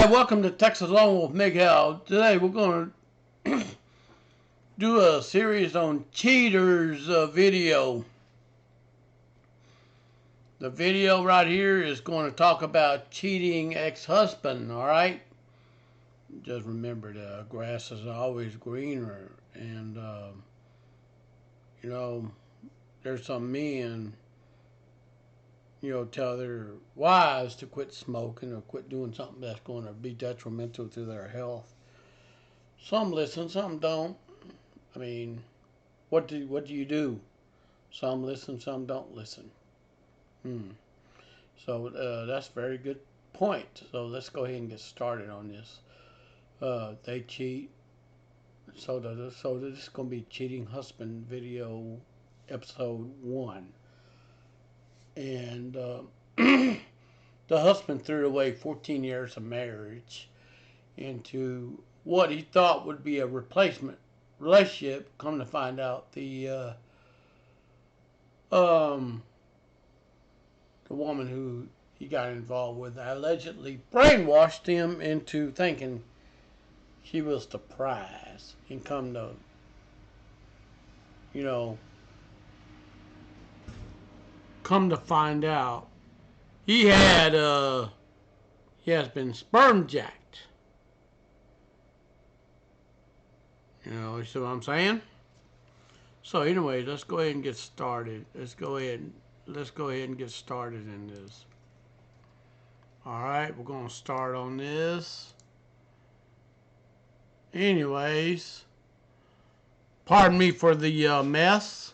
Hi, welcome to Texas Lone Wolf Miguel. Today we're going to do a series on cheaters video. The video right here is going to talk about cheating ex-husband, alright? Just remember the grass is always greener, and you know, there's some men, tell their wives to quit smoking or quit doing something that's going to be detrimental to their health. Some listen, some don't. I mean, what do you do? Some listen, some don't listen. So that's a very good point. So let's go ahead and get started on this. They cheat. So this is going to be Cheating Husband video, episode 1. And the husband threw away 14 years of marriage into what he thought would be a replacement relationship. Come to find out, the woman who he got involved with allegedly brainwashed him into thinking she was the prize, and come to find out he has been sperm jacked. You see what I'm saying? So anyway, let's go ahead and get started. Let's go ahead and get started in this. Alright, we're going to start on this. Anyways, pardon me for the mess.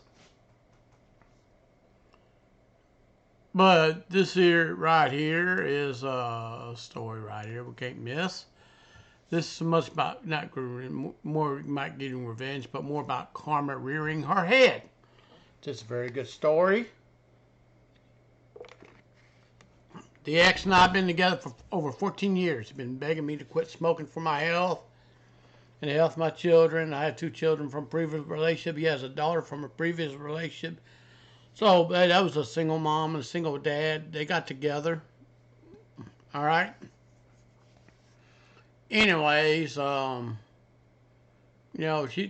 But this here, right here, is a story right here we can't miss. This is much about not more not getting revenge, but more about karma rearing her head. Just a very good story. The ex and I have been together for over 14 years. He's been begging me to quit smoking for my health and the health of my children. I have 2 children from a previous relationship. He has a daughter from a previous relationship. So that was a single mom and a single dad. They got together. All right. Anyways, she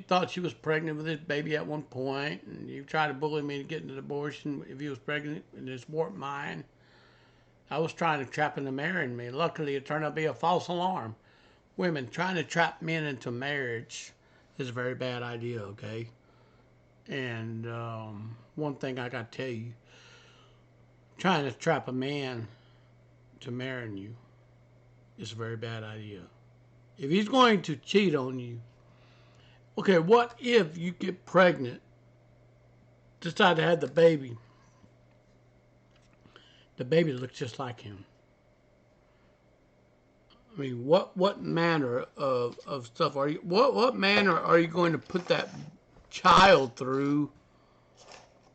thought she was pregnant with his baby at one point, and he tried to bully me to get an abortion if he was pregnant, and his warped mind. I was trying to trap him to marrying me. Luckily, it turned out to be a false alarm. Women trying to trap men into marriage is a very bad idea, okay? And one thing I got to tell you, trying to trap a man to marrying you is a very bad idea. If he's going to cheat on you, okay, what if you get pregnant, decide to have the baby looks just like him? I mean, what manner of stuff are you, what manner are you going to put that child through,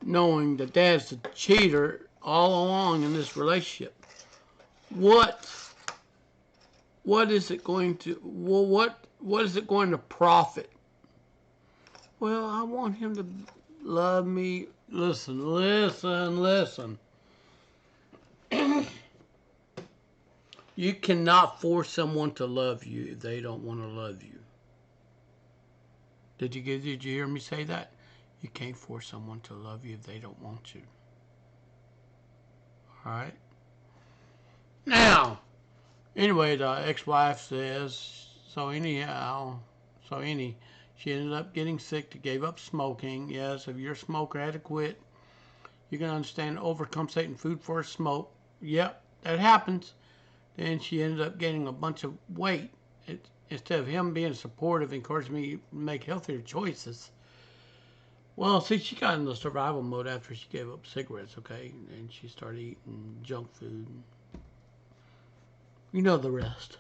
knowing that dad's a cheater all along in this relationship? What is it going to, what is it going to profit? Well, I want him to love me. Listen. You cannot force someone to love you if they don't want to love you. Did you hear me say that? You can't force someone to love you if they don't want to. Alright? Now, anyway, the ex-wife says, she ended up getting sick, gave up smoking. Yes, if you're a smoker, had to quit. You can understand overcompensating food for a smoke. Yep, that happens. Then she ended up gaining a bunch of weight. Instead of him being supportive, encouraging me to make healthier choices. Well, see, she got in the survival mode after she gave up cigarettes, okay? And she started eating junk food. You know the rest.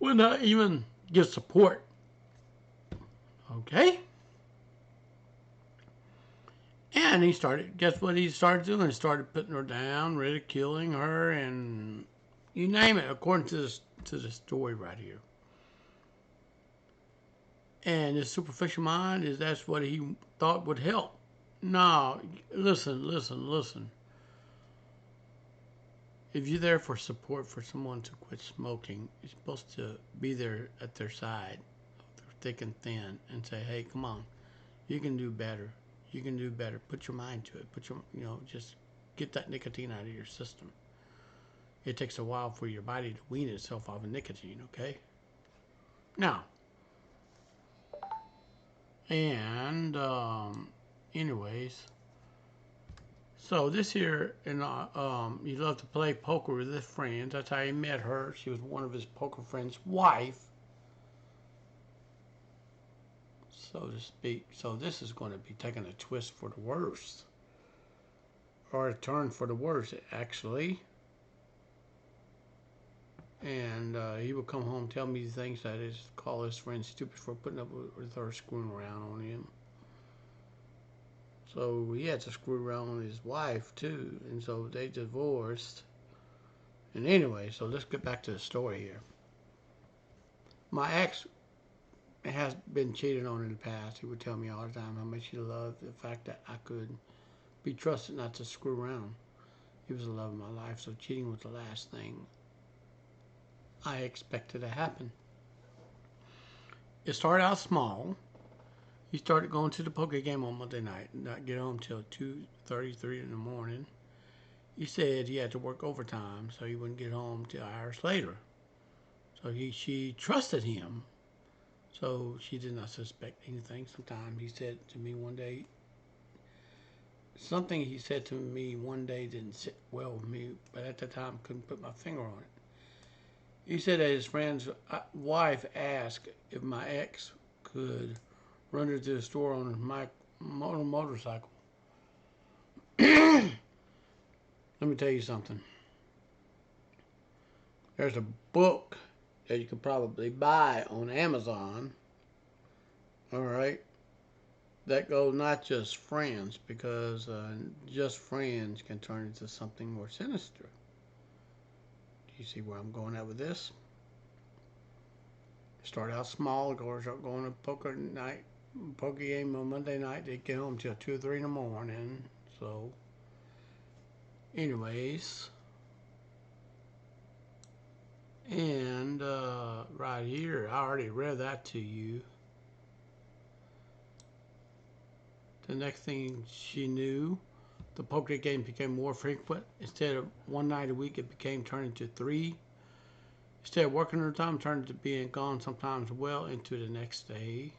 Would not even give support. Okay? And guess what he started doing? He started putting her down, ridiculing her, and you name it, according to the story right here. And his superficial mind that's what he thought would help. No, listen. if you're there for support for someone to quit smoking, you're supposed to be there at their side, thick and thin, and say, "Hey, come on, you can do better. You can do better. Put your mind to it. Just get that nicotine out of your system. It takes a while for your body to wean itself off of nicotine, okay? Now, and anyways, so this here, and he loved to play poker with his friends. That's how he met her. She was one of his poker friends' wife, so to speak. So this is going to be taking a twist for the worst, or a turn for the worst, actually. And he would come home, tell me things that is call his friend stupid for putting up with her screwing around on him. So he had to screw around on his wife too, and so they divorced. And anyway, so let's get back to the story here. My ex has been cheated on in the past. He would tell me all the time how much he loved the fact that I could be trusted not to screw around. He was the love of my life, so cheating was the last thing I expected to happen. It started out small. He started going to the poker game on Monday night and not get home till 2:33 in the morning. He said he had to work overtime, so he wouldn't get home till hours later. So she trusted him, so she did not suspect anything. Sometimes he said to me one day, something he said to me one day didn't sit well with me, but at the time I couldn't put my finger on it. He said that his friend's wife asked if my ex could run her to the store on my motorcycle. Let me tell you something. There's a book that you could probably buy on Amazon, all right, that goes not just friends, because just friends can turn into something more sinister. Do you see where I'm going at with this? Start out small, going to poker game on Monday night. They get home till 2 or 3 in the morning. So, anyways, and right here, I already read that to you. The next thing she knew, the poker game became more frequent. Instead of one night a week, it became turned into 3. Instead of working her time, turned into being gone sometimes well into the next day.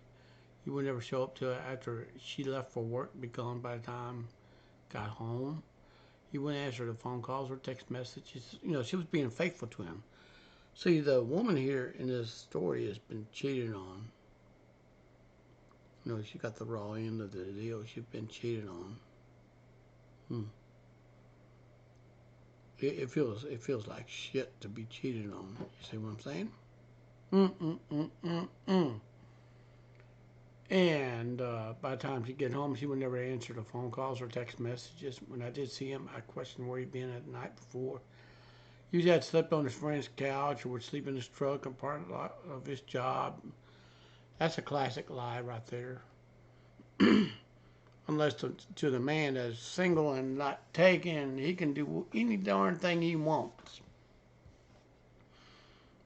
He would never show up till after she left for work, be gone by the time got home. He wouldn't answer the phone calls or text messages. She was being faithful to him. See, the woman here in this story has been cheated on. She got the raw end of the deal. She's been cheated on. It feels like shit to be cheated on. You see what I'm saying? And by the time she'd get home, she would never answer the phone calls or text messages. When I did see him, I questioned where he'd been at the night before. Usually had slept on his friend's couch or would sleep in his truck and part of his job. That's a classic lie right there. Unless to the man that's single and not taken, he can do any darn thing he wants.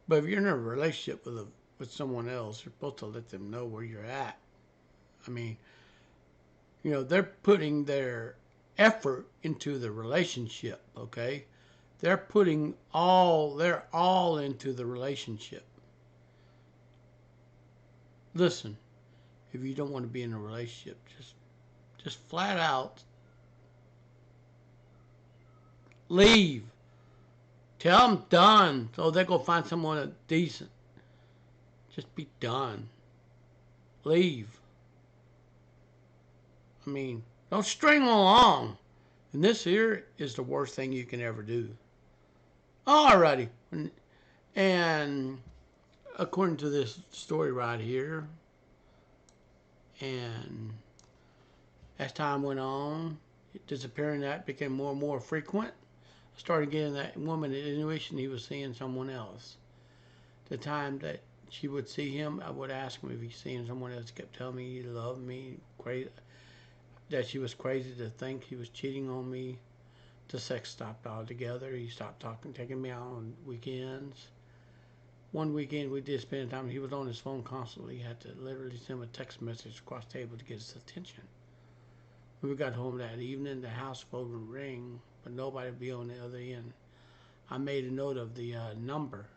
But if you're in a relationship with someone else, you're supposed to let them know where you're at. I mean, they're putting their effort into the relationship, okay? They're all into the relationship. Listen, if you don't want to be in a relationship, just flat out leave. Tell them done, so they go find someone that's decent. Just be done. Leave. I mean, don't string along. And this here is the worst thing you can ever do. Alrighty. And according to this story right here, and as time went on, disappearing that became more and more frequent. I started getting that woman an intuition he was seeing someone else. The time that she would see him, I would ask him if he's seeing someone else. He kept telling me he loved me, crazy, that she was crazy to think he was cheating on me. The sex stopped altogether. He stopped taking me out on weekends. One weekend we did spend time. He was on his phone constantly. He had to literally send him a text message across the table to get his attention. When we got home that evening, the house phone would ring, but nobody would be on the other end. I made a note of the number.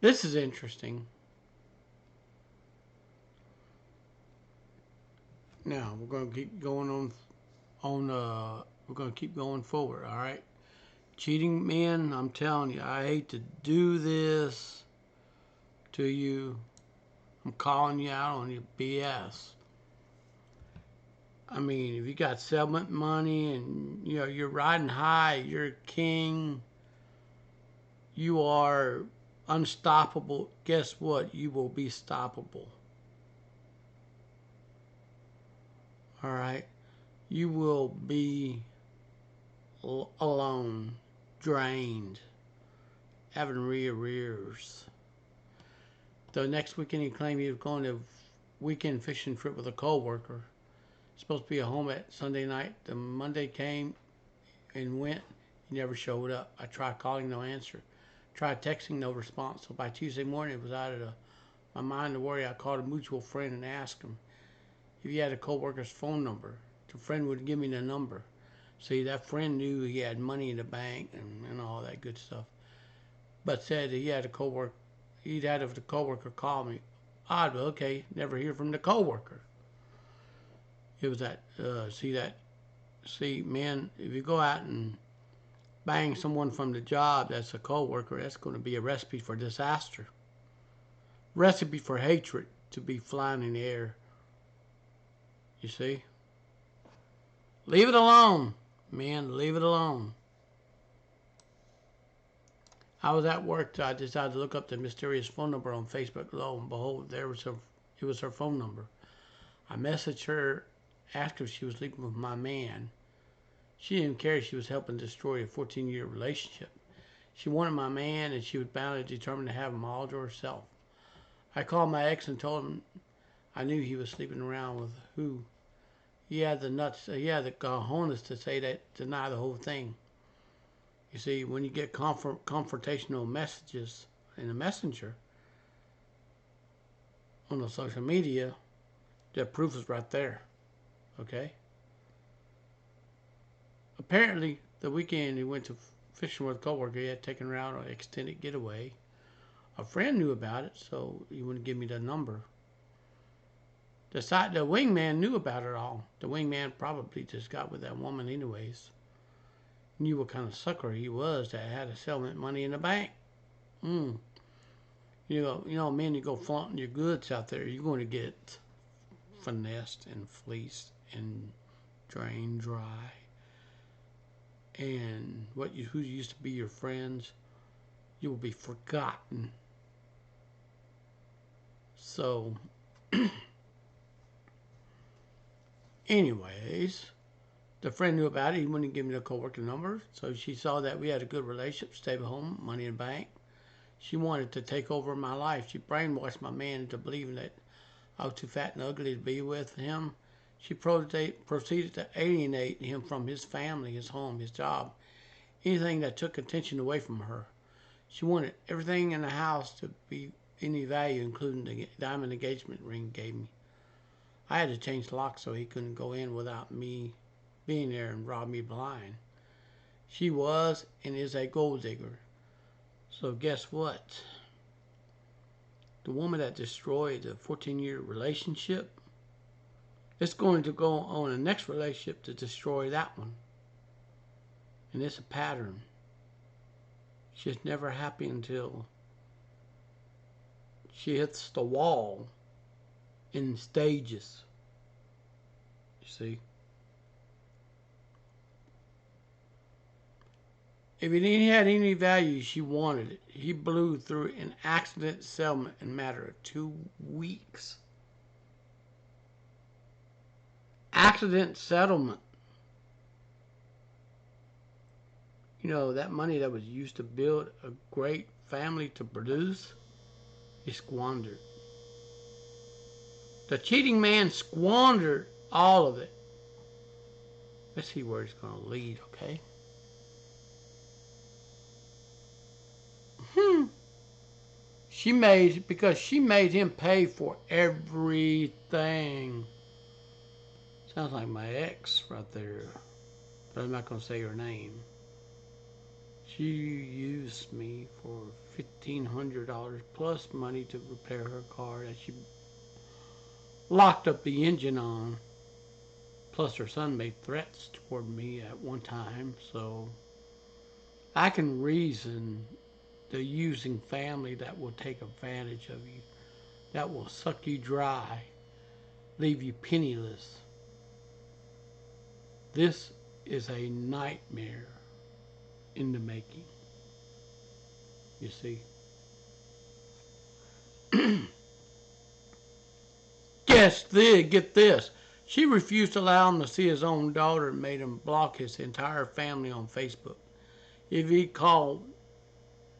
This is interesting. Now we're going to keep going we're going to keep going forward. All right, cheating men. I'm telling you, I hate to do this to you. I'm calling you out on your BS. I mean, if you got settlement money and you're riding high, you're a king, you are unstoppable. Guess what? You will be stoppable. All right, you will be alone, drained, having arrears. The next weekend he claimed he was going to a weekend fishing trip with a co-worker. Supposed to be at home at Sunday night. The Monday came and went. He never showed up. I tried calling, no answer. Tried texting, no response. So by Tuesday morning, it was out of my mind to worry. I called a mutual friend and asked him if he had a co-worker's phone number. The friend would give me the number. See, that friend knew he had money in the bank and all that good stuff. But said he had a co-worker. He'd had the co-worker call me. Odd, but okay. Never hear from the co-worker. It was that, see, man, if you go out and bang someone from the job that's a co-worker, that's going to be a recipe for disaster. Recipe for hatred to be flying in the air. You see? Leave it alone, man. Leave it alone. I was at work, so I decided to look up the mysterious phone number on Facebook. Lo and behold, it was her phone number. I messaged her, asked if she was sleeping with my man. She didn't care if she was helping destroy a 14-year relationship. She wanted my man, and she was bound and determined to have him all to herself. I called my ex and told him I knew he was sleeping around with who. He had the cojones to say that, deny the whole thing. You see, when you get confrontational messages in the messenger on the social media, the proof is right there. Okay? Apparently, the weekend he went to fishing with a coworker, he had taken her out on an extended getaway. A friend knew about it, so he wouldn't give me the number. The wingman knew about it all. The wingman probably just got with that woman anyways. Knew what kind of sucker he was that had a settlement money in the bank. You know, man, you go flaunting your goods out there, you're going to get finessed and fleeced and drained dry. And who used to be your friends, you will be forgotten. So, anyways, the friend knew about it. He wouldn't give me the co-worker number. So she saw that we had a good relationship, stayed at home, money in the bank. She wanted to take over my life. She brainwashed my man into believing that I was too fat and ugly to be with him. She proceeded to alienate him from his family, his home, his job, anything that took attention away from her. She wanted everything in the house to be any value, including the diamond engagement ring he gave me. I had to change the lock so he couldn't go in without me being there and rob me blind. She was and is a gold digger. So guess what? The woman that destroyed the 14-year relationship is going to go on the next relationship to destroy that one. And it's a pattern. She's never happy until she hits the wall in stages. You see? If he had any value, she wanted it. He blew through an accident settlement in a matter of 2 weeks. Accident settlement. You know, that money that was used to build a great family to produce, he squandered. The cheating man squandered all of it. Let's see where it's going to lead, okay? Because she made him pay for everything. Sounds like my ex right there, but I'm not going to say her name. She used me for $1,500 plus money to repair her car that she locked up the engine on. Plus, her son made threats toward me at one time, so I can reason the using family that will take advantage of you, that will suck you dry, leave you penniless. This is a nightmare in the making, you see. Get this. She refused to allow him to see his own daughter and made him block his entire family on Facebook. If he called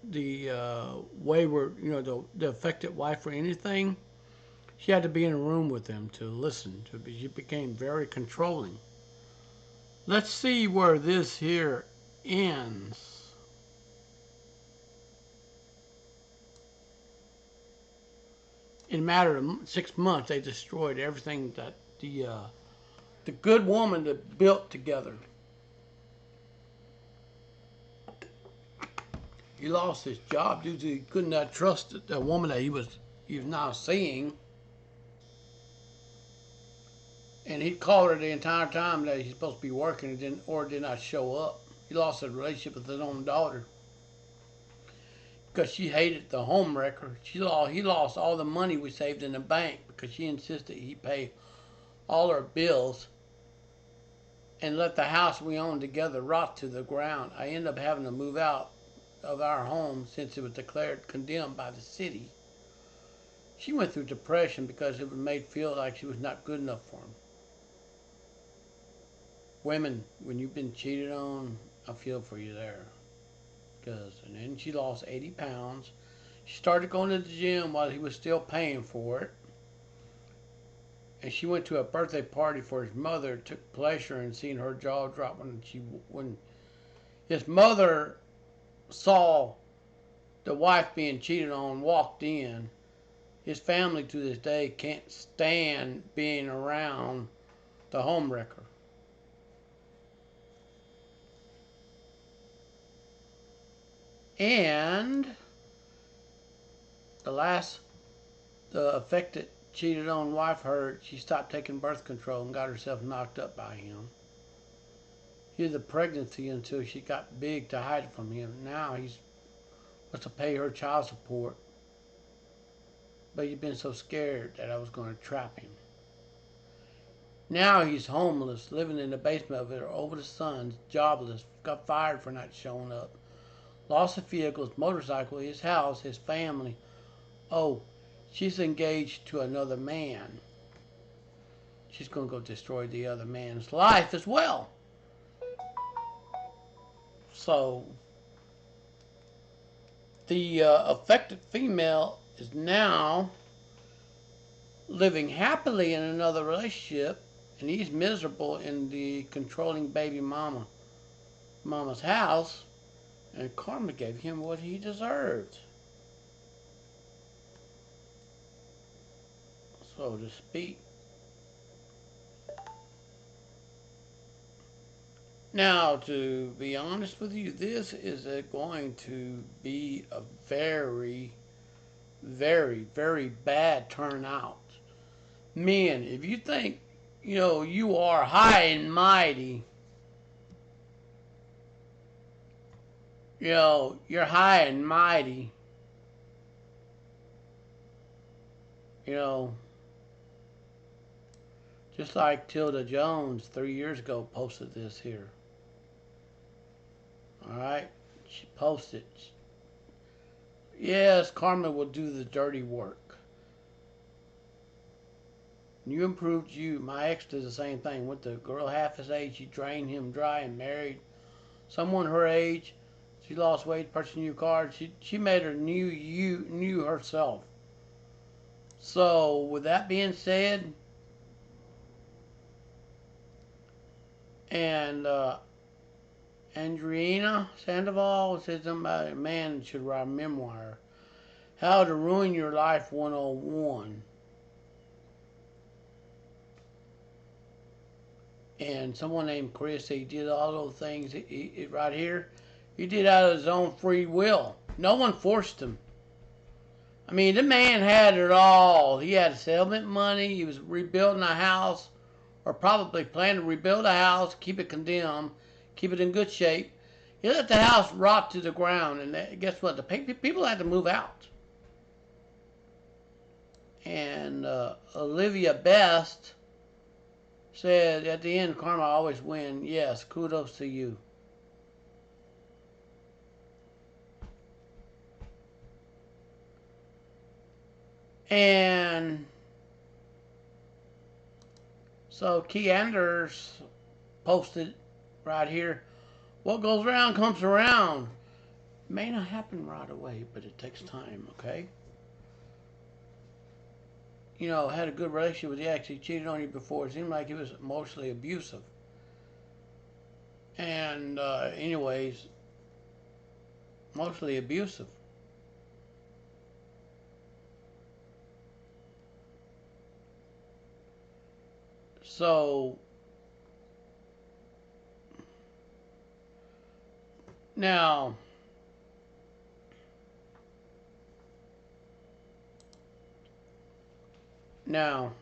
the wayward, the affected wife or anything, she had to be in a room with him to listen to. She became very controlling. Let's see where this here ends. In a matter of 6 months, they destroyed everything that the good woman that built together. He lost his job due to he could not trust the woman that he was now seeing. And he called her the entire time that he's supposed to be working or did not show up. He lost his relationship with his own daughter because she hated the home wrecker. He lost all the money we saved in the bank because she insisted he pay all our bills and let the house we owned together rot to the ground. I ended up having to move out of our home since it was declared condemned by the city. She went through depression because it was made feel like she was not good enough for him. Women, when you've been cheated on, I feel for you there. And then she lost 80 pounds. She started going to the gym while he was still paying for it. And she went to a birthday party for his mother, took pleasure in seeing her jaw drop when his mother saw the wife being cheated on, walked in. His family to this day can't stand being around the homewrecker. And the affected, cheated on wife heard, she stopped taking birth control and got herself knocked up by him. He hid the pregnancy until she got big to hide it from him. Now he's supposed to pay her child support. But you've been so scared that I was going to trap him. Now he's homeless, living in the basement of it over the sun, jobless, got fired for not showing up. Lost his vehicle, his motorcycle, his house, his family. Oh, she's engaged to another man. She's going to go destroy the other man's life as well. So, the affected female is now living happily in another relationship, and he's miserable in the controlling baby mama's house, and karma gave him what he deserved, so to speak. Now, to be honest with you, this is going to be a very, very, very bad turnout. Men, if you think, you are high and mighty, you're high and mighty, just like Tilda Jones 3 years ago posted this here. Alright? She posted. Yes, karma will do the dirty work. You improved you. My ex did the same thing. With the girl half his age, she drained him dry and married someone her age. She lost weight, purchased a new car. She made her new herself. So, with that being said, and Andreina Sandoval says somebody, a man should write a memoir. How to Ruin Your Life 101. And someone named Chris, he did all those things right here. He did out of his own free will. No one forced him. I mean, the man had it all. He had settlement money. He was rebuilding a house, or probably planning to rebuild a house, keep it condemned, keep it in good shape. He let the house rot to the ground, and guess what? The people had to move out. And Olivia Best said at the end, karma always wins. Yes, kudos to you. And so Key Anders posted right here, what goes around comes around. It may not happen right away, but it takes time, okay? You know, had a good relationship with the ex. He cheated on you before. It seemed like he was emotionally abusive. And anyways, mostly abusive. So now, now,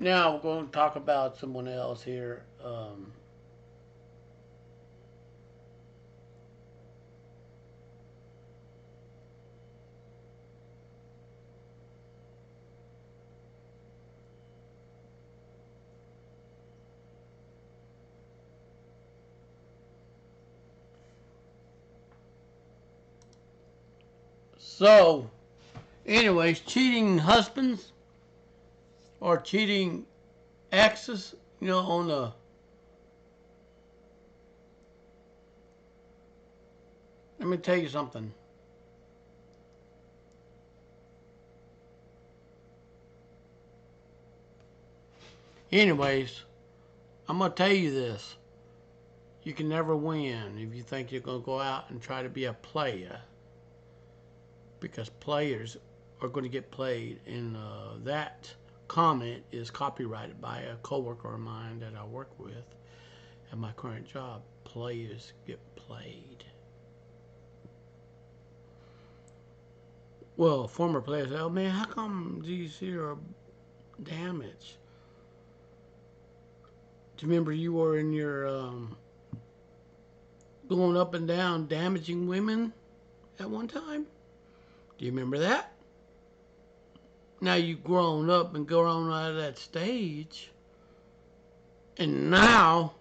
now we're going to talk about someone else here. So, anyways, cheating husbands or cheating exes, you know, on the. Let me tell you something. Anyways, I'm going to tell you this. You can never win if you think you're going to go out and try to be a player, because players are going to get played. And that comment is copyrighted by a coworker of mine that I work with at my current job. Players get played. Well, former players say, oh man, how come these here are damaged? Do you remember you were in your going up and down damaging women at one time? Do you remember that? Now you've grown up and grown out of that stage. And now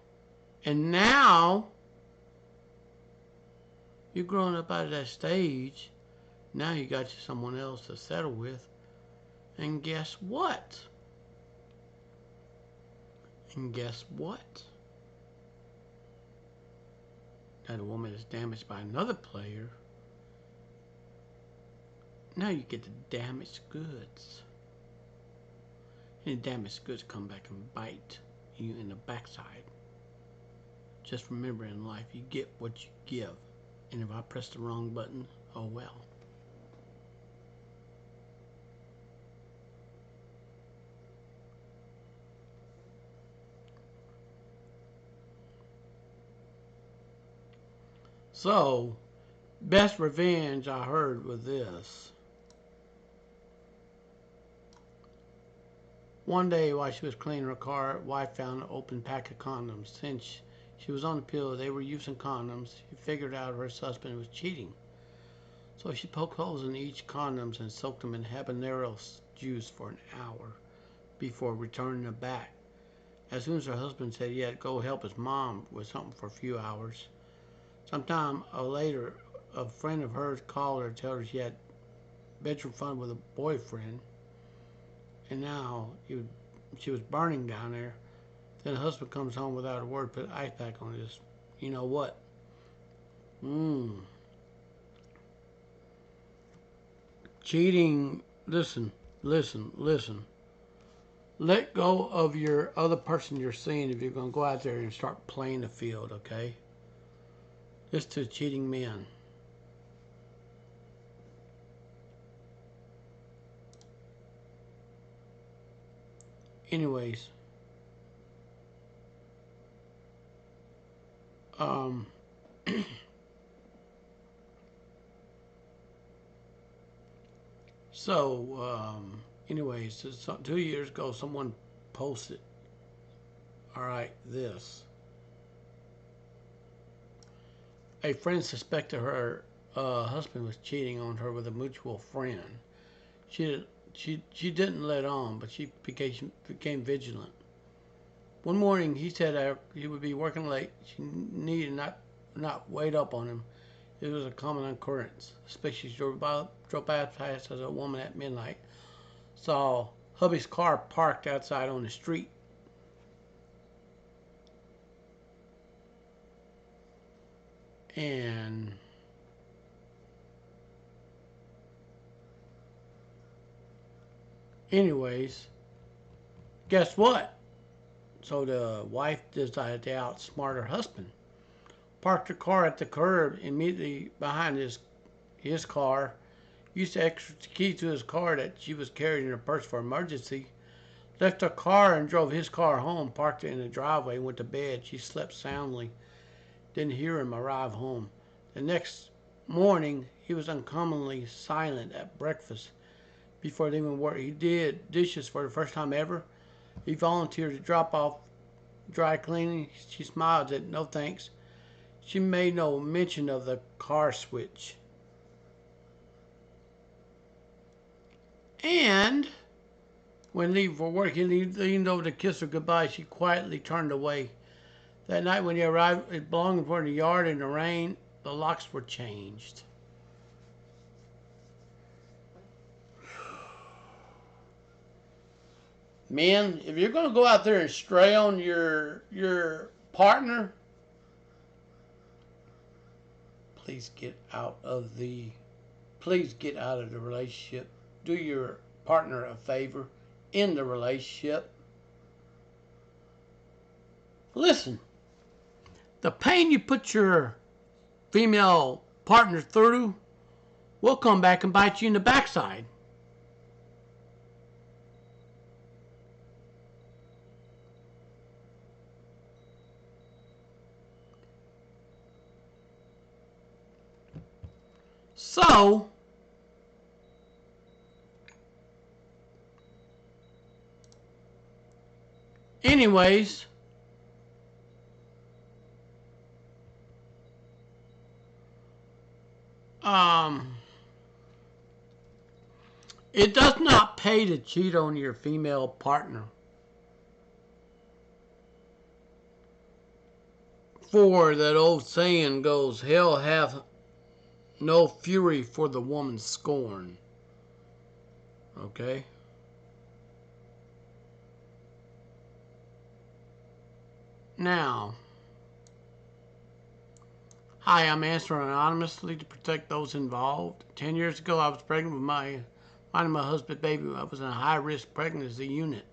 you're growing up out of that stage. Now you got you someone else to settle with. And guess what? And guess what? That a woman is damaged by another player. Now you get the damaged goods. And the damaged goods come back and bite you in the backside. Just remember, in life, you get what you give. And if I press the wrong button, oh well. So, best revenge I heard was this. One day while she was cleaning her car, wife found an open pack of condoms. Since she was on the pill, they were using condoms. She figured out her husband was cheating. So she poked holes in each condoms and soaked them in habanero juice for an hour before returning them back. As soon as her husband said he had to go help his mom with something for a few hours, sometime later, a friend of hers called her to tell her she had bedroom fun with a boyfriend, and now she was burning down there. Then the husband comes home without a word, put ice pack on his. You know what? Mmm. Cheating, listen, listen, listen. Let go of your other person you're seeing if you're going to go out there and start playing the field, okay? Just to cheating men. Anyways, um, anyways, 2 years ago, someone posted, all right, this. A friend suspected her husband was cheating on her with a mutual friend. She didn't let on, but she became vigilant. One morning, he said he would be working late. She needed not wait up on him. It was a common occurrence, especially she drove past as a woman at midnight saw hubby's car parked outside on the street. And anyways, guess what? So the wife decided to outsmart her husband. Parked her car at the curb immediately behind his car. Used the extra key to his car that she was carrying in her purse for emergency. Left her car and drove his car home. Parked it in the driveway. Went to bed. She slept soundly. Didn't hear him arrive home. The next morning, he was uncommonly silent at breakfast. Before they even worked, he did dishes for the first time ever. He volunteered to drop off dry cleaning. She smiled and said, no thanks. She made no mention of the car switch. And when leaving for work, he leaned over to kiss her goodbye. She quietly turned away. That night when he arrived at belonging for the yard in the rain, the locks were changed. Men, if you're going to go out there and stray on your partner, please get out of the relationship. Do your partner a favor in the relationship. Listen, the pain you put your female partner through will come back and bite you in the backside. So, anyways, it does not pay to cheat on your female partner. For that old saying goes, hell hath no fury for the woman's scorn. Okay? Now, hi, I'm answering anonymously to protect those involved. 10 years ago, I was pregnant with my husband's baby. I was in a high-risk pregnancy unit.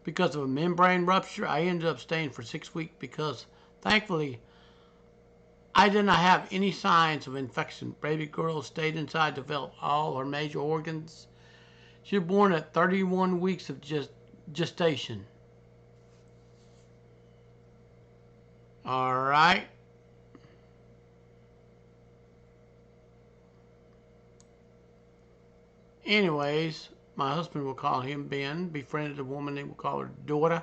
Because of a membrane rupture, I ended up staying for 6 weeks because, thankfully, I did not have any signs of infection. Baby girl stayed inside, developed all her major organs. She was born at 31 weeks of gestation. All right. Anyways, my husband will call him Ben. Befriended a woman they would call her daughter.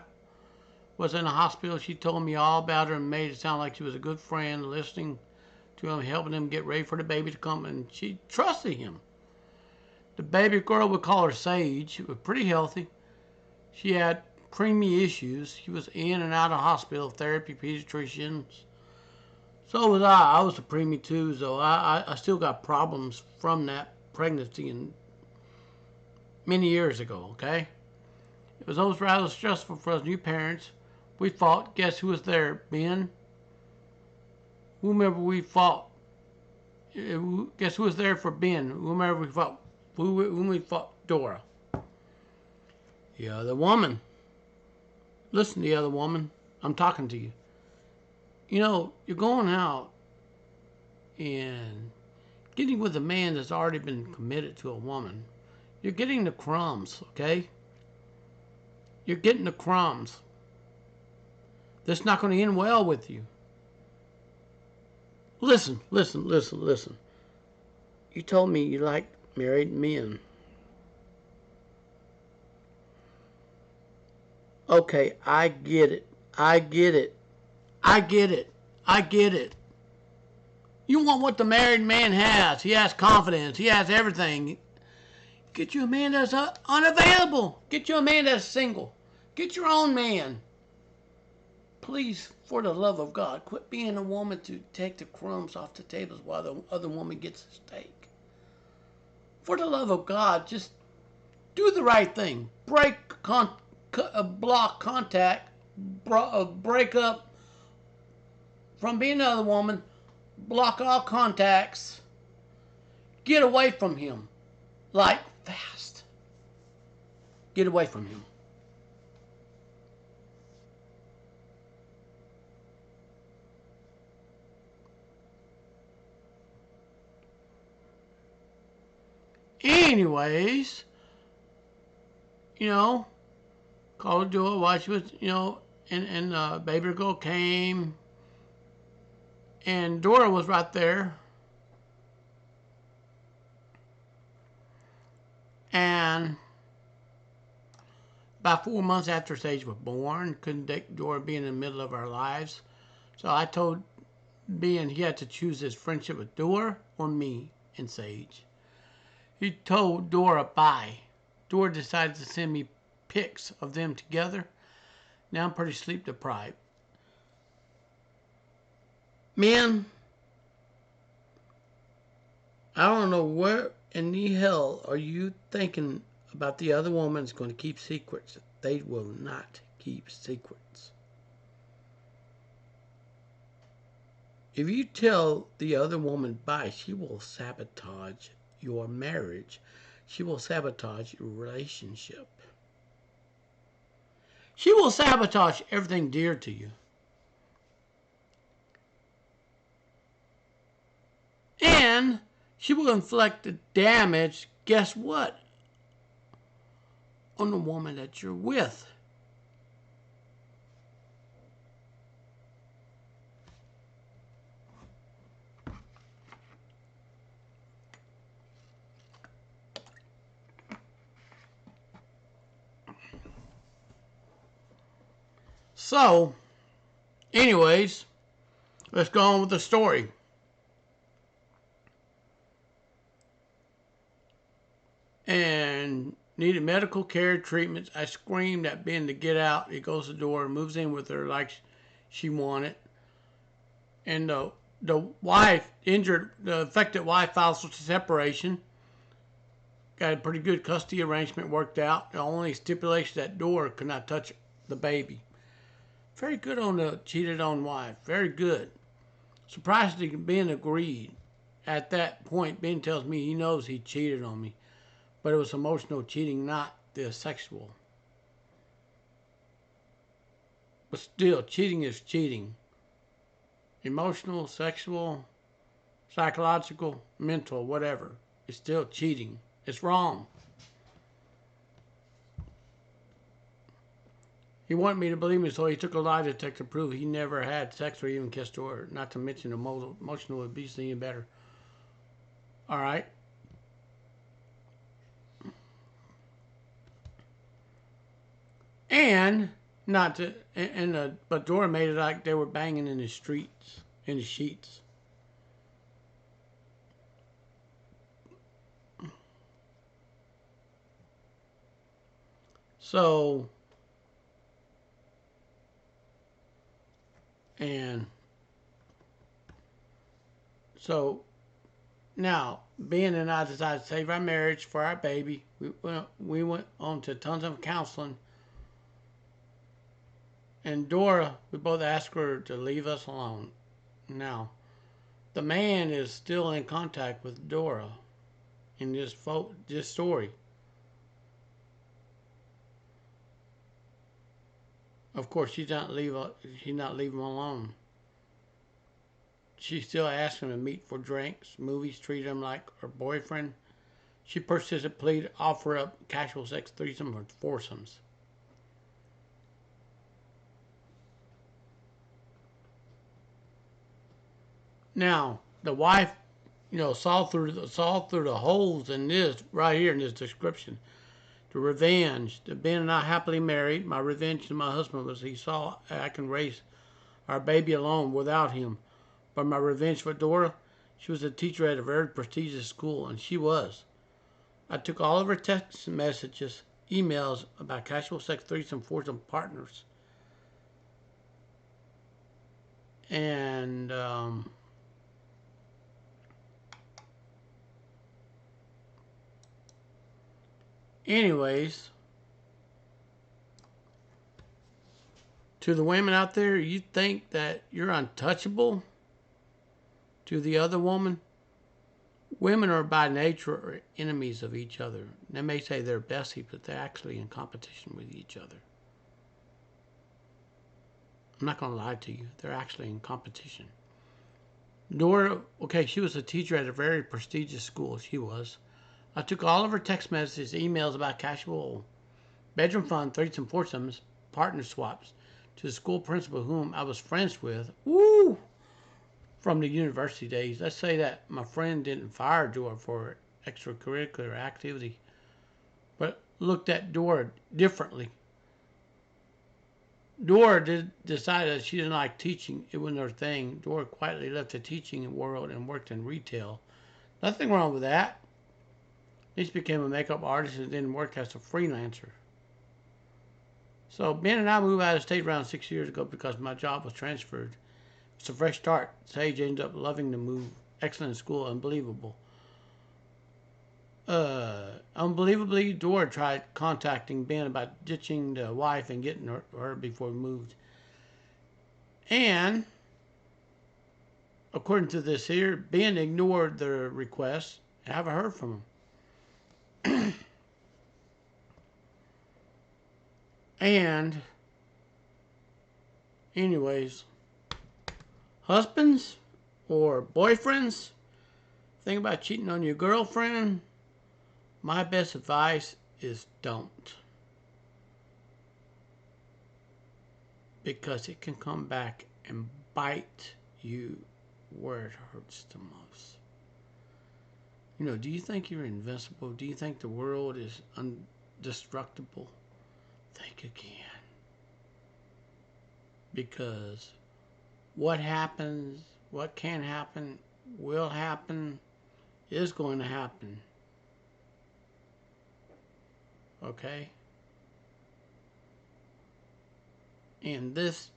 Was in the hospital. She told me all about her and made it sound like she was a good friend, listening to him, helping him get ready for the baby to come, and she trusted him. The baby girl would call her Sage. She was pretty healthy. She had preemie issues. She was in and out of hospital, therapy, pediatricians. So was I. I was a preemie too, so I still got problems from that pregnancy and many years ago, okay? It was always rather stressful for us new parents. We fought. Guess who was there? Ben. Whomever we fought. Guess who was there for Ben? Whomever we fought when we fought Dora. The other woman. Listen, the other woman. I'm talking to you. You know, you're going out and getting with a man that's already been committed to a woman. You're getting the crumbs, okay? You're getting the crumbs. That's not going to end well with you. Listen, listen, listen, listen. You told me you like married men. Okay, I get it. I get it. I get it. I get it. You want what the married man has. He has confidence. He has everything. Get you a man that's unavailable. Get you a man that's single. Get your own man. Please, for the love of God, quit being a woman to take the crumbs off the tables while the other woman gets the steak. For the love of God, just do the right thing. Block contact. Break up from being another woman. Block all contacts. Get away from him. Like fast. Get away from him. Anyways, called Dora while she was, and baby girl came, and Dora was right there, and about 4 months after Sage was born, couldn't take Dora being in the middle of our lives, so I told Ben he had to choose his friendship with Dora or me and Sage. He told Dora bye. Dora decided to send me pics of them together. Now I'm pretty sleep deprived. Man, I don't know where in the hell are you thinking about the other woman's going to keep secrets. They will not keep secrets. If you tell the other woman bye, she will sabotage your marriage. She will sabotage your relationship. She will sabotage everything dear to you. And she will inflict the damage, guess what? On the woman that you're with. So, anyways, let's go on with the story. And needed medical care treatments. I screamed at Ben to get out. He goes to the door and moves in with her like she wanted. And the wife, the affected wife, files for separation. Got a pretty good custody arrangement worked out. The only stipulation that Dora could not touch the baby. Very good on the cheated on wife. Very good. Surprisingly, Ben agreed. At that point, Ben tells me he knows he cheated on me. But it was emotional cheating, not the sexual. But still, cheating is cheating. Emotional, sexual, psychological, mental, whatever. It's still cheating. It's wrong. He wanted me to believe me, so he took a lie detector to prove he never had sex or even kissed her, not to mention emotional abuse even better. All right. And not to, but Dora made it like they were banging in the streets, in the sheets. So, now, Ben and I decided to save our marriage for our baby. We went on to tons of counseling. And Dora, we both asked her to leave us alone. Now, the man is still in contact with Dora. in this story. Of course, she's not leaving him alone. She still asks him to meet for drinks, movies, treat him like her boyfriend. She persists at plea to offer up casual sex, threesome, or foursomes. Now, the wife, saw through the holes in this right here in this description. The revenge. The Ben and I happily married. My revenge to my husband was he saw I can raise our baby alone without him. But my revenge for Dora, she was a teacher at a very prestigious school, and she was. I took all of her text messages, emails about casual sex, threesome, foursome partners, and anyways, to the women out there, you think that you're untouchable to the other woman? Women are by nature enemies of each other. They may say they're besties, but they're actually in competition with each other. I'm not going to lie to you. They're actually in competition. Dora, okay, she was a teacher at a very prestigious school. She was. I took all of her text messages, emails about casual bedroom fun, threesome, foursomes, partner swaps to the school principal whom I was friends with. Woo! From the university days. Let's say that my friend didn't fire Dora for extracurricular activity, but looked at Dora differently. Dora decided that she didn't like teaching. It wasn't her thing. Dora quietly left the teaching world and worked in retail. Nothing wrong with that. She became a makeup artist and then worked as a freelancer. So Ben and I moved out of state around 6 years ago because my job was transferred. It's a fresh start. Sage ended up loving the move. Excellent school, unbelievable. Unbelievably, Dora tried contacting Ben about ditching the wife and getting her before we moved. And, according to this here, Ben ignored the request. I haven't heard from him. And, anyways, husbands or boyfriends, think about cheating on your girlfriend. My best advice is don't. Because it can come back and bite you where it hurts the most. Do you think you're invincible? Do you think the world is indestructible? Think again. Because what happens, what can happen, will happen, is going to happen. Okay? And this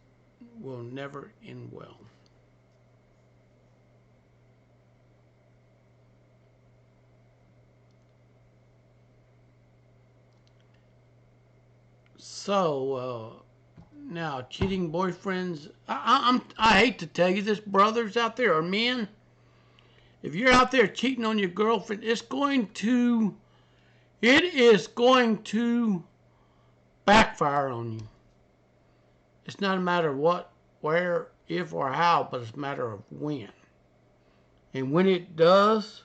will never end well. So, now, cheating boyfriends. I hate to tell you this, brothers out there, or men. If you're out there cheating on your girlfriend, it is going to backfire on you. It's not a matter of what, where, if, or how, but it's a matter of when. And when it does,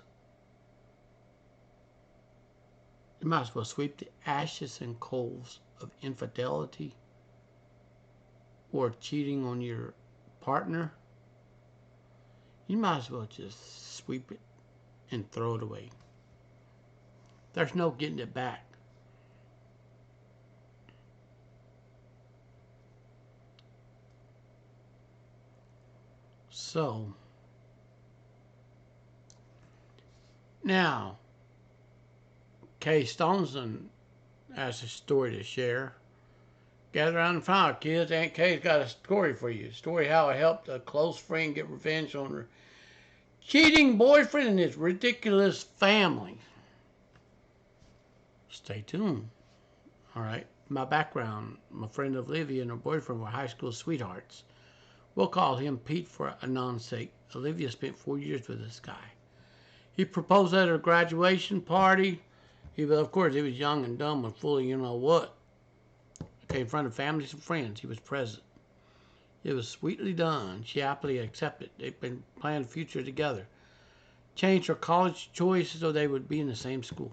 you might as well sweep the ashes and coals of infidelity or cheating on your partner. You might as well just sweep it and throw it away. There's no getting it back. So, now, Kay Stoneson has a story to share. Gather around and find out, kids. Aunt Kay's got a story for you. A story how it helped a close friend get revenge on her cheating boyfriend and his ridiculous family. Stay tuned. All right. My background, my friend Olivia and her boyfriend were high school sweethearts. We'll call him Pete for a non-sake. Olivia spent 4 years with this guy. He proposed at her graduation party. Of course, he was young and dumb and full of you know what. Okay, in front of families and friends, he was present. It was sweetly done. She happily accepted. They'd been planning the future together. Changed her college choice so they would be in the same school.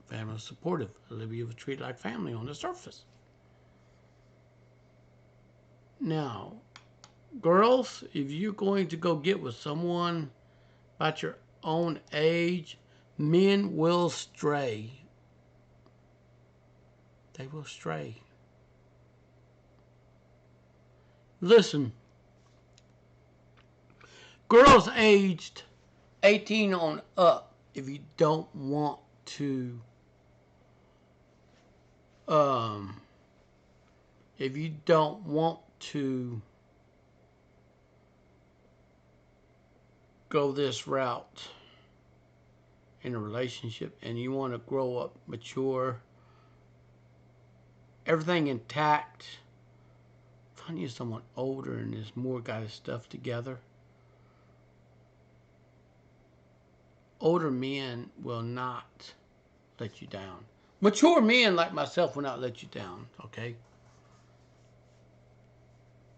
Family was supportive. Olivia was treated like family on the surface. Now, girls, if you're going to go get with someone about your own age, men will stray. They will stray. Listen, girls aged 18 on up, if you don't want to, if you don't want to go this route in a relationship and you want to grow up mature, everything intact, find you someone older and has more got his stuff together. Older men will not let you down. Mature men like myself will not let you down, okay?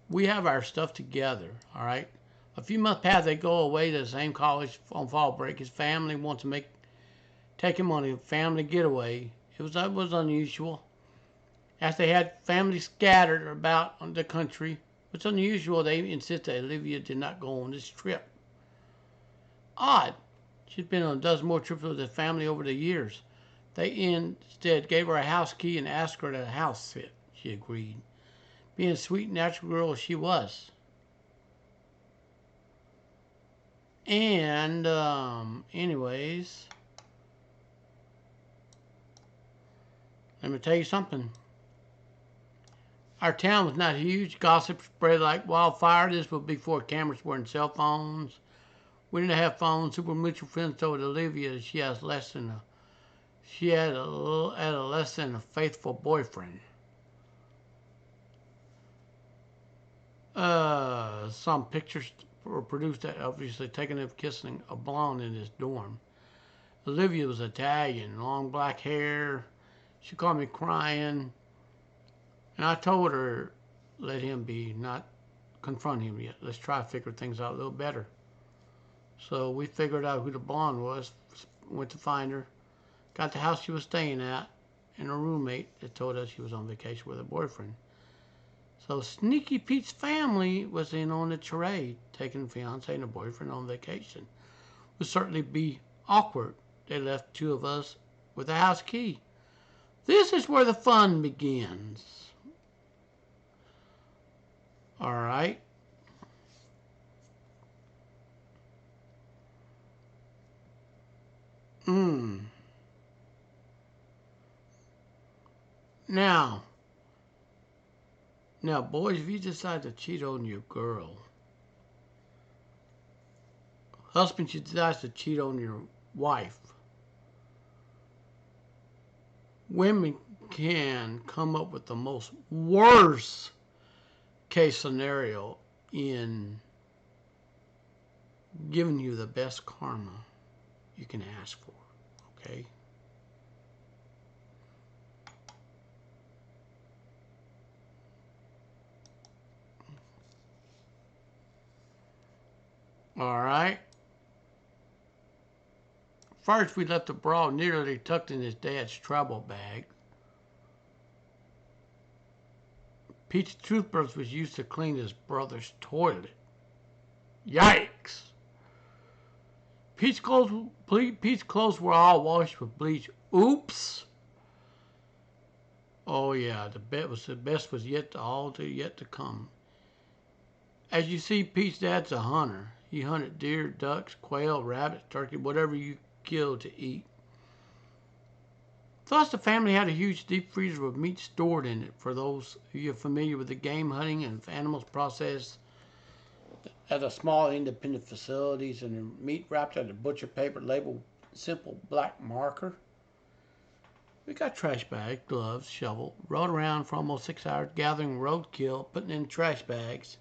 We have our stuff together, all right? A few months past, they go away to the same college on fall break. His family wants to take him on a family getaway. That was unusual. As they had families scattered about the country, it's unusual. They insisted Olivia did not go on this trip. Odd. She's been on a dozen more trips with the family over the years. They instead gave her a house key and asked her to house sit. She agreed. Being a sweet, natural girl she was. And, anyways, let me tell you something. Our town was not huge. Gossip spread like wildfire. This was before cameras were in cell phones. We didn't have phones. Super mutual friends told Olivia that she had less than a faithful boyfriend. Some pictures were produced that obviously taken of kissing a blonde in his dorm. Olivia was Italian, long black hair. She called me crying. And I told her, let him be, not confront him yet. Let's try to figure things out a little better. So we figured out who the blonde was, went to find her, got the house she was staying at, and her roommate that told us she was on vacation with her boyfriend. So Sneaky Pete's family was in on the charade, taking the fiance and the boyfriend on vacation. Would certainly be awkward. They left two of us with the house key. This is where the fun begins. All right. Now, boys, if you decide to cheat on your girl, husband, you decide to cheat on your wife, women can come up with the most worst case scenario in giving you the best karma you can ask for, okay? All right. First, we left the bra nearly tucked in his dad's travel bag. Pete's toothbrush was used to clean his brother's toilet. Yikes! Pete's clothes were all washed with bleach. Oops! Oh yeah, the best was yet to come. As you see, Pete's dad's a hunter. He hunted deer, ducks, quail, rabbits, turkey, whatever you killed to eat. Thus, the family had a huge deep freezer with meat stored in it. For those of you familiar with the game hunting and animals processed at the small independent facilities and the meat wrapped in a butcher paper labeled simple black marker. We got trash bags, gloves, shovel, rode around for almost 6 hours gathering roadkill, putting in trash bags.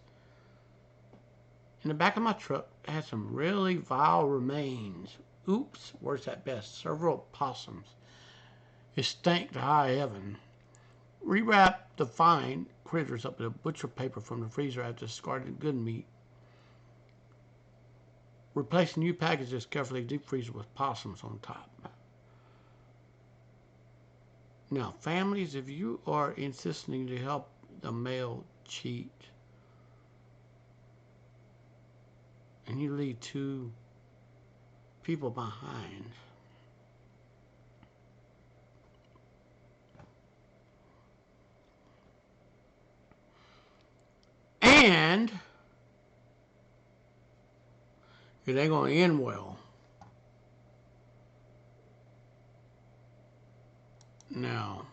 In the back of my truck, I had some really vile remains. oops, worse at best, several possums. It stank to high heaven. Rewrap the fine critters up in a butcher paper from the freezer after discarded good meat. Replace new packages carefully deep freezer with possums on top. Now, families, if you are insisting to help the male cheat and you leave two people behind, and it ain't going to end well. Now,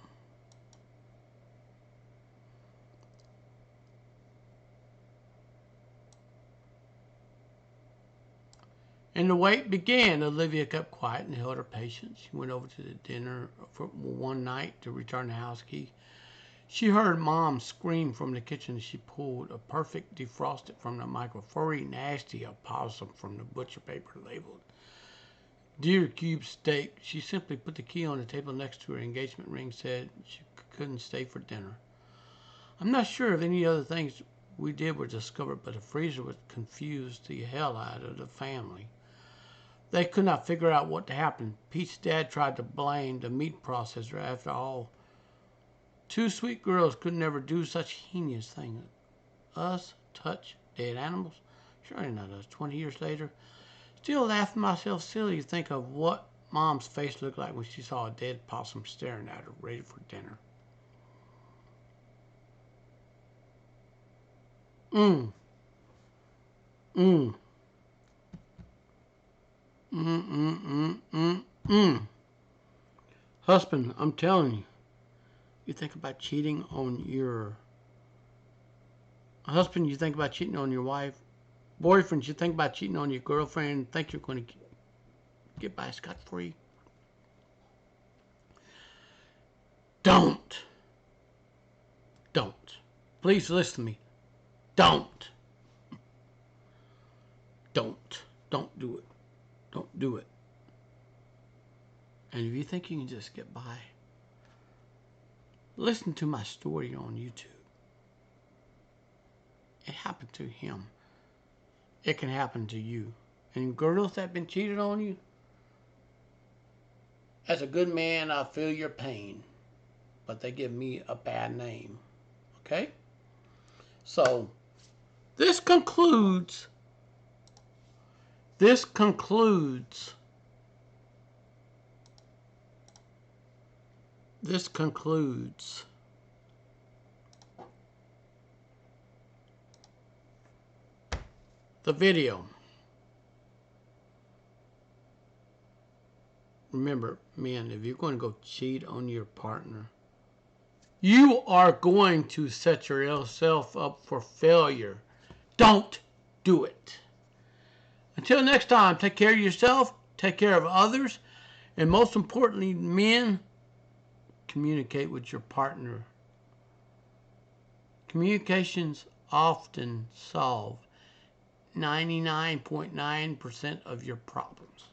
and the wait began. Olivia kept quiet and held her patience. She went over to the dinner for one night to return the house key. She heard Mom scream from the kitchen as she pulled a perfect defrosted from the micro, furry, nasty opossum from the butcher paper labeled deer cube steak. She simply put the key on the table next to her engagement ring, said she couldn't stay for dinner. I'm not sure if any other things we did were discovered, but the freezer would confuse the hell out of the family. They could not figure out what happened. Pete's dad tried to blame the meat processor. After all, two sweet girls could never do such heinous things. Us touch dead animals? Surely not us. 20 years later, still laughing myself silly to think of what Mom's face looked like when she saw a dead possum staring at her, ready for dinner. Mmm. Mmm. Mmm. Mmm. Mmm. Mmm. Husband, I'm telling you, you think about cheating on your husband, you think about cheating on your wife. Boyfriend, you think about cheating on your girlfriend, think you're going to get by scot-free. Don't. Don't. Please listen to me. Don't. Don't. Don't do it. Don't do it. And if you think you can just get by, listen to my story on YouTube. It happened to him. It can happen to you. And girls that have been cheated on you, as a good man, I feel your pain. But they give me a bad name. Okay? So, this concludes the video. Remember, men, if you're going to go cheat on your partner, you are going to set yourself up for failure. Don't do it. Until next time, take care of yourself, take care of others, and most importantly, men, communicate with your partner. Communications often solve 99.9% of your problems.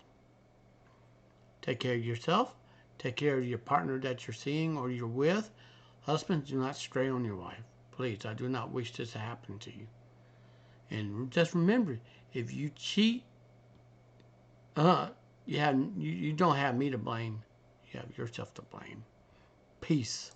Take care of yourself. Take care of your partner that you're seeing or you're with. Husbands, do not stray on your wife. Please, I do not wish this to happen to you. And just remember, if you cheat, you don't have me to blame. You have yourself to blame. Peace.